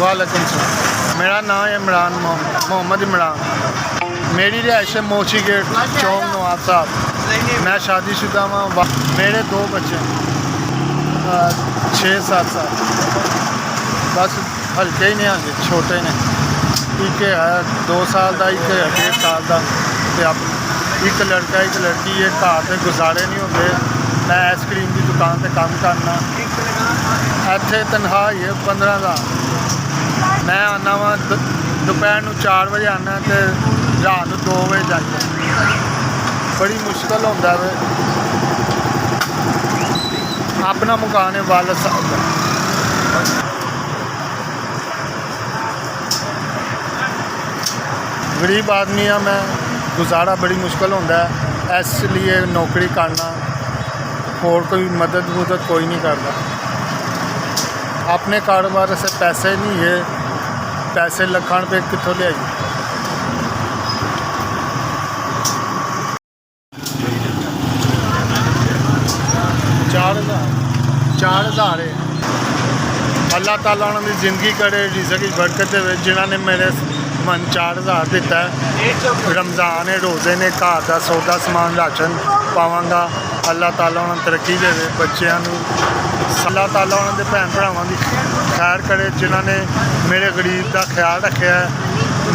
वालेकुम सलाम। मेरा नाम है इमरान मोहम्मद इमरान। मेरी रिहाइश है मोची गेट चौक नवाब साहब। मैं शादीशुदा हूँ। मेरे 2 बच्चे 6-7 साल बस हल्के ही नहीं आते, छोटे ने। एक है 2 साल का, एक है 1.5 साल का। एक लड़का एक लड़की। ये घर से गुजारे नहीं होते। मैं आइसक्रीम की दुकान पर काम करना। इतने तनख्वाह है 15,000। मैं आना वा दोपहर को 4 बजे आना तो रात को 2 बजे जाना। बड़ी मुश्किल होता है। अपना मकान है वालद साहब का। गरीब आदमी हाँ मैं, गुजारा बड़ी मुश्किल होता है। इसलिए नौकरी करना, और कोई मदद कोई नहीं करता। अपने कारोबार से पैसे नहीं है, पैसे लखा रुपये कितों ले आई। चार हज़ार है। अल्लाह ताला उन्होंने ज़िंदगी करे, रिज़्क़ की बरकत दे। जिन्होंने मेरे मन 4,000 दिता है। रमज़ान है, रोज़े ने, घर का सौदा समान राशन पावांगा। अल्लाह ताला उन्होंने तरक्की दे, बच्चों को। अल्लाह ताला उन्होंने भैन भरावां दी खैर करे, जिन्होंने मेरे गरीब का ख्याल रखा है।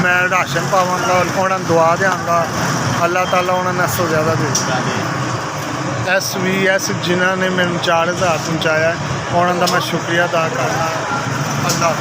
मैं राशन पावांगा, उन्होंने दुआ देंगा। अल्लाह ताला उन्होंने नसो ज़्यादा दे। SVS जिन्होंने मैंने 4,000 पहुँचाया, उन्होंने मैं शुक्रिया अदा करना। अल्लाह